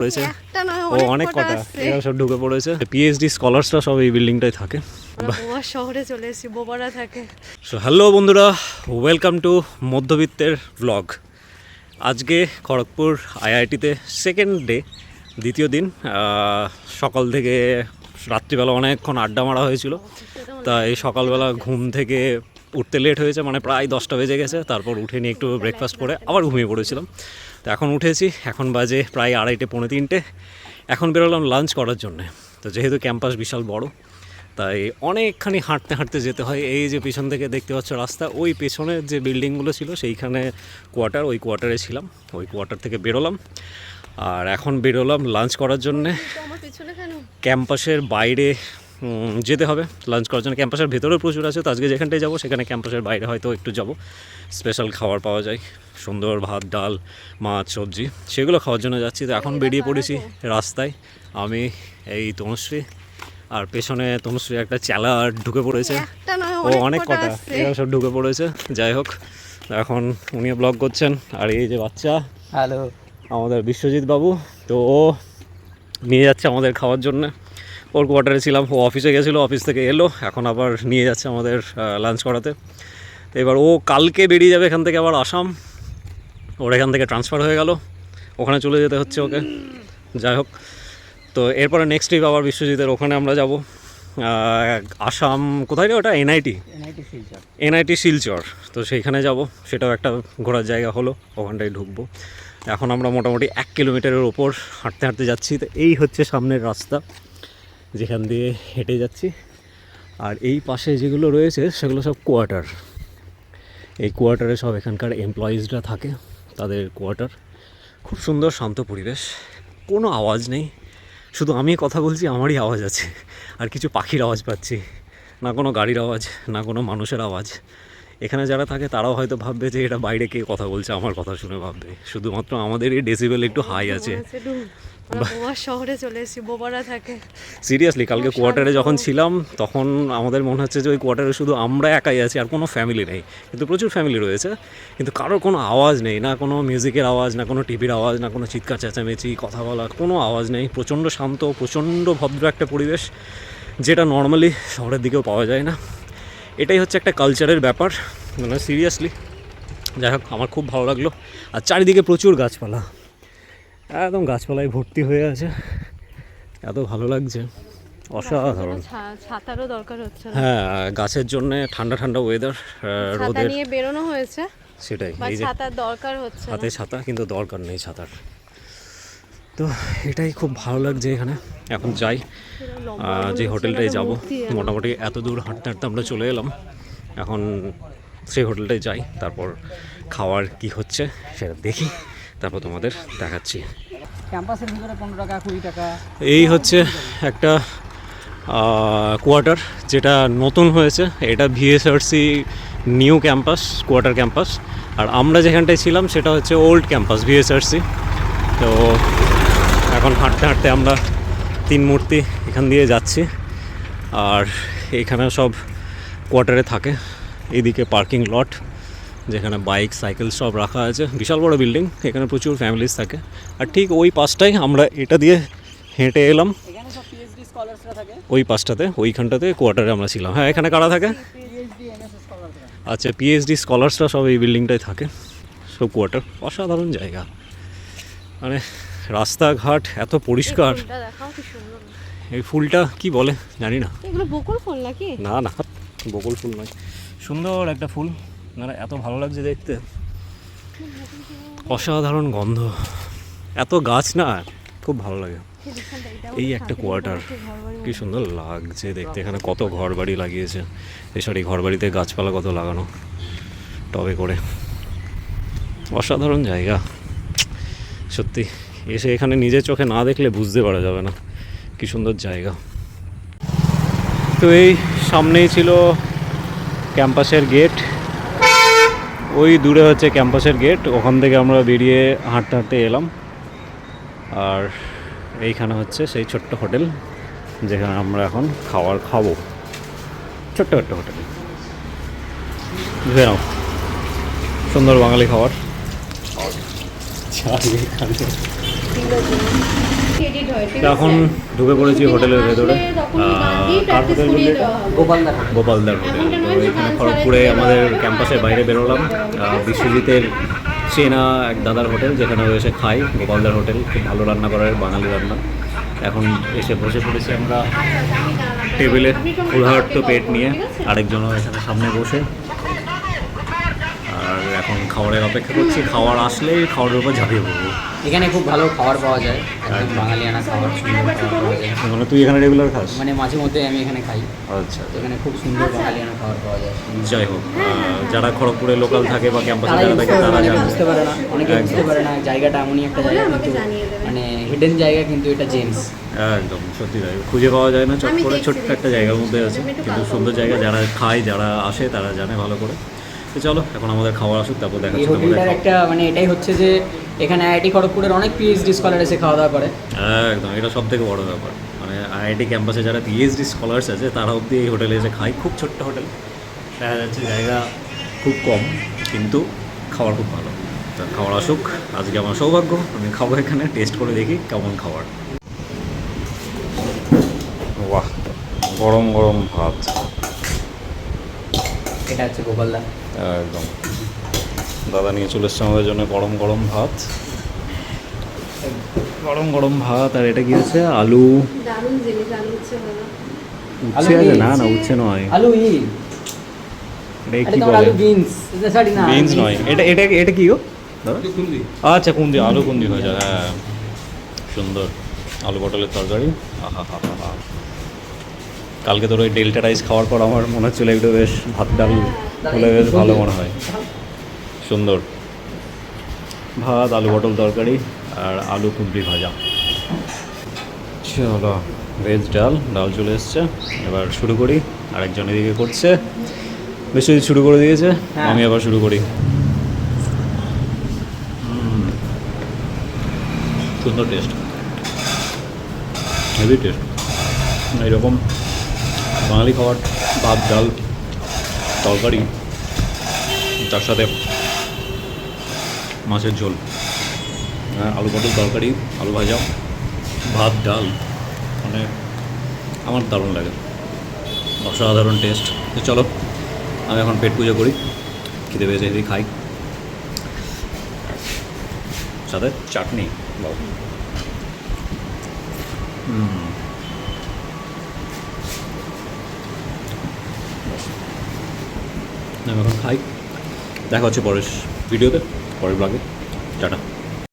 পড়েছে ও অনেক কটা এরা সব ঢুকে পড়েছে পিএইচডি স্কলার্সরা সব এই বিল্ডিংটাই থাকে গোয়া শহরে চলে এসেছি বোবারা থাকে সো হ্যালো বন্ধুরা ওয়েলকাম টু মধ্যবিত্তের ব্লগ আজকে খড়গপুর আইআইটিতে সেকেন্ড ডে দ্বিতীয় দিন সকাল থেকে রাত্রিবেলা অনেকক্ষণ আড্ডা মারা হয়েছিল তাই সকালবেলা ঘুম থেকে উঠতে লেট হয়েছে মানে প্রায় 10টা বেজে গেছে তারপর উঠে নিয়ে একটু ব্রেকফাস্ট করে আবার ঘুমিয়ে পড়েছিলাম তো এখন উঠেছি এখন বাজে প্রায় 2:30 পৌনে 3টে এখন বেরোলাম লাঞ্চ করার জন্যে তো যেহেতু ক্যাম্পাস বিশাল বড় তাই অনেকখানি হাঁটতে হাঁটতে যেতে হয় এই যে পিছন থেকে দেখতে পাচ্ছ রাস্তা ওই পেছনের যে বিল্ডিংগুলো ছিল সেইখানে কোয়ার্টার ওই কোয়ার্টারে ছিলাম ওই কোয়ার্টার থেকে বেরোলাম আর এখন বেরোলাম লাঞ্চ করার জন্যে ক্যাম্পাসের বাইরে যেতে হবে লাঞ্চ করার জন্য ক্যাম্পাসের ভেতরেও প্রচুর আছে তো আজকে যেখানটায় যাবো সেখানে ক্যাম্পাসের বাইরে হয়তো একটু যাব স্পেশাল খাবার পাওয়া যায় সুন্দর ভাত ডাল মাছ সবজি সেগুলো খাওয়ার জন্য যাচ্ছি তো এখন বেরিয়ে পড়েছি রাস্তায় আমি এই তনুশ্রী আর পেছনে তনুশ্রী একটা চেলা ঢুকে পড়েছে ও অনেক কটা এরা সব ঢুকে পড়েছে যাই হোক এখন উনিও ব্লগ করছেন আর এই যে বাচ্চা হ্যালো আমাদের বিশ্বজিৎ বাবু তো ও নিয়ে যাচ্ছে আমাদের খাওয়ার জন্য ওর কোয়ার্টারে ছিলাম ও অফিসে গেছিলো অফিস থেকে এলো এখন আবার নিয়ে যাচ্ছে আমাদের লাঞ্চ করাতে তো এবার ও কালকে বেরিয়ে যাবে এখান থেকে আবার আসাম ওর এখান থেকে ট্রান্সফার হয়ে গেল ওখানে চলে যেতে হচ্ছে ওকে যাই হোক তো এরপরে নেক্সট ট্রিপ আবার বিশ্বজিতের ওখানে আমরা যাব আসাম কোথায় রে ওটা এনআইটি শিলচর তো সেইখানে যাব সেটাও একটা ঘোরার জায়গা হলো ওখানটায় ঢুকবো এখন আমরা মোটামুটি 1 কিলোমিটারের ওপর হাঁটতে হাঁটতে যাচ্ছি তো এই হচ্ছে সামনের রাস্তা যেখান দিয়ে হেঁটে যাচ্ছি আর এই পাশে যেগুলো রয়েছে সেগুলো সব কোয়ার্টার এই কোয়ার্টারে সব এখানকার এমপ্লয়িজরা থাকে তাদের কোয়ার্টার খুব সুন্দর শান্ত পরিবেশ কোনো আওয়াজ নেই শুধু আমি কথা বলছি আমারই আওয়াজ আছে আর কিছু পাখির আওয়াজ পাচ্ছি না কোনো গাড়ির আওয়াজ না কোনো মানুষের আওয়াজ এখানে যারা থাকে তারাও হয়তো ভাববে যে এটা বাইরে কে কথা বলছে আমার কথা শুনে ভাববে শুধুমাত্র আমাদের এই ডেসিবেল একটু হাই আছে গোয়া শহরে চলে এসেছি বোবারা থাকে সিরিয়াসলি কালকে কোয়ার্টারে যখন ছিলাম তখন আমাদের মনে হচ্ছে যে ওই কোয়ার্টারে শুধু আমরা একাই আছি আর কোনো ফ্যামিলি নেই কিন্তু প্রচুর ফ্যামিলি রয়েছে কিন্তু কারোর কোনো আওয়াজ নেই না কোনো মিউজিকের আওয়াজ না কোনো টিভির আওয়াজ না কোনো চিৎকার চেঁচামেচি কথা বলা কোনো আওয়াজ নেই প্রচণ্ড শান্ত প্রচণ্ড ভদ্র একটা পরিবেশ যেটা নর্মালি শহরের দিকেও পাওয়া যায় না এটাই হচ্ছে একটা কালচারের ব্যাপার মানে সিরিয়াসলি যাই হোক আমার খুব ভালো লাগলো আর চারিদিকে প্রচুর গাছপালা একদম গাছপালায় ভর্তি হয়ে আছে এত ভালো লাগছে অসাধারণ ছাতারও দরকার হচ্ছে হ্যাঁ গাছের জন্য ঠান্ডা ঠান্ডা ওয়েদার রোদের নিয়ে বেরোনো হয়েছে সেটাই এই যে ছাতার দরকার হচ্ছে হাতে ছাতা কিন্তু দরকার নেই ছাতার তো এটাই খুব ভালো লাগছে এখানে এখন যাই যে হোটেলটায় যাব মোটামুটি এত দূর হাঁটতে হাঁটতে আমরা চলে এলাম এখন সেই হোটেলটায় যাই তারপর খাওয়ার কি হচ্ছে সেটা দেখি তারপর তোমাদের দেখাচ্ছি ক্যাম্পাসের ভিতরে 15 টাকা 20 টাকা এই হচ্ছে একটা কোয়ার্টার যেটা নতুন হয়েছে এটা ভিএসআরসি নিউ ক্যাম্পাস কোয়ার্টার ক্যাম্পাস আর আমরা যেখানটায় ছিলাম সেটা হচ্ছে ওল্ড ক্যাম্পাস ভিএসআরসি তো এখন হাঁটতে হাঁটতে আমরা 3 মূর্তি এখান দিয়ে যাচ্ছি আর এখানে সব কোয়ার্টারে থাকে এইদিকে পার্কিং লট যেখানে বাইক সাইকেল সব রাখা আছে বিশাল বড় বিল্ডিং এখানে প্রচুর ফ্যামিলিজ থাকে আর ঠিক ওই পাশটাই আমরা এটা দিয়ে হেঁটে এলাম ওই পাশটাতে ওইখানটাতে কোয়ার্টারে আমরা ছিলাম হ্যাঁ এখানে কারা থাকে আচ্ছা পিএইচডি স্কলার্সরা সব এই বিল্ডিংটাই থাকে সব কোয়ার্টার অসাধারণ জায়গা মানে রাস্তাঘাট এত পরিষ্কার এই ফুলটা কি বলে জানি না বকুল ফুল নাকি না না বকুল ফুল নয় সুন্দর একটা ফুল মানে এত ভালো লাগছে দেখতে অসাধারণ গন্ধ এত গাছ না খুব ভালো লাগে এই একটা কোয়ার্টার কি সুন্দর লাগছে দেখতে এখানে কত ঘর বাড়ি লাগিয়েছে এই ঘর বাড়িতে গাছপালা কত লাগানো টবে করে অসাধারণ জায়গা সত্যি এসে এখানে নিজের চোখে না দেখলে বুঝতে পারা যাবে না কি সুন্দর জায়গা তো এই সামনেই ছিল ক্যাম্পাসের গেট ওই দূরে হচ্ছে ক্যাম্পাসের গেট ওখান থেকে আমরা বেরিয়ে হাঁটতে হাঁটতে এলাম আর এইখানে হচ্ছে সেই ছোট্ট হোটেল যেখানে আমরা এখন খাবো ছোট্ট একটা হোটেল বুঝে নাও সুন্দর বাঙালি খাবার এখানে এখন ঢুকে পড়েছি হোটেলের ভেতরে। কার হোটেল বললি এটা? গোপালদার গোপালদার হোটেল। তো এখানে খড়গপুরে আমাদের ক্যাম্পাসের বাইরে বেরোলাম। বিশ্বজিতের চেনা এক দাদার হোটেল, যেখানে ও এসে খাই। গোপালদার হোটেল, খুব ভালো রান্না করে, বাঙালি রান্না। এখন এসে বসে পড়েছি আমরা টেবিলে ক্ষুধার্ত পেট নিয়ে, আরেকজনও এখানে সামনে বসে। আর এখন খাবারের অপেক্ষা করছি, খাবার আসলেই খাবারের উপর ঝাঁপিয়ে পড়বো। এখানে খুব ভালো খাবার পাওয়া যায়, একদম বাঙালিয়ানা খাবার, সুন্দর খাবার পাওয়া যায়। মানে তুই এখানে রেগুলার খাস? মানে মাঝে মধ্যে আমি এখানে খাই। আচ্ছা, তো এখানে খুব সুন্দর বাঙালিয়ানা খাবার পাওয়া যায়। যাই হোক, যারা খড়গপুরে লোকাল থাকে বা ক্যাম্পাসে তারাই যারা থাকে তারা অনেকে জানে। বুঝতে পারে না, অনেকে বুঝতে একদম। পারে না জায়গাটা এমনই একটা জায়গা, কিন্তু মানে হিডেন জায়গা, কিন্তু এটা জেমস। একদম সত্যি তাই, খুঁজে পাওয়া যায় না চট করে, ছোট্ট একটা জায়গার মধ্যে আছে, কিন্তু সুন্দর জায়গা। যারা খায়, যারা আসে, তারা জানে ভালো করে। তো চলো, এখন আমাদের খাবার আসুক, তারপর এই দেখাচ্ছি হোটেলটার তোমাদের। একটা মানে এটাই হচ্ছে যে এখানে আইআইটি খড়গপুরের অনেক পিএইচডি স্কলার এসে খাওয়া দাওয়া করে। একদম, এটা সব থেকে বড় ব্যাপার। মানে আইআইটি ক্যাম্পাসে যারা পিএইচডি স্কলার্স আছে, তারা অবধি এই হোটেলে এসে খায়। খুব ছোট্ট হোটেল, দেখা যাচ্ছে জায়গা খুব কম, কিন্তু খাবার খুব ভালো। তো খাবার আসুক, আজকে আমার সৌভাগ্য, আমি খাবো এখানে, টেস্ট করে দেখি কেমন খাবার। বাহ, গরম গরম ভাত। এটা হচ্ছে গোপালদা। একদম, দাদা নিয়ে চলে এসছে আমাদের জন্য গরম গরম ভাত। গরম গরম ভাত, আর এটা কি আছে? আলু। দারুণ জিনিস, আলু উচ্ছে ভালো। উচ্ছে আছে? না না, উচ্ছে নয়। আলু ই এটা আরে কি তোমার বলে? আলু বিনস, সরি না বিনস নয়, এটা এটা এটা কি গো দাদা? আচ্ছা, কুন্দি, আলু কুন্দি হয়ে যায়। হ্যাঁ, সুন্দর আলু পটলের তরকারি। আহা হা হা হা। কালকে তোর ওই ডেল্টা রাইস খাওয়ার পর আমার মনে হচ্ছিল একটু বেশ ভাত ডাল হলে বেশ ভালো মনে হয়। সুন্দর ভাত, আলু পটল তরকারি, আর আলু কুঁদরি ভাজা। চলো, ভেজ ডাল, ডাল চলে এসছে। এবার শুরু করি। আরেকজন এদিকে করছে, বেশি শুরু করে দিয়েছে, হ্যাঁ। আমি আবার শুরু করি। সুন্দর টেস্ট, হেভি টেস্ট। এইরকম বাঙালি খাবার, ভাত ডাল তরকারি, তার সাথে মাছের ঝোল, আলু পটল তরকারি, আলু ভাজা, ভাত ডাল, মানে আমার দারুণ লাগে, অসাধারণ টেস্ট। তো চলো, আমি এখন পেট পুজো করি, খেতে পেয়েছে এদিকে খাই, সাথে চাটনি। বাবু আমি এখন খাই। দেখা হচ্ছে পরের ভিডিওতে, পরের ব্লগে। টাটা।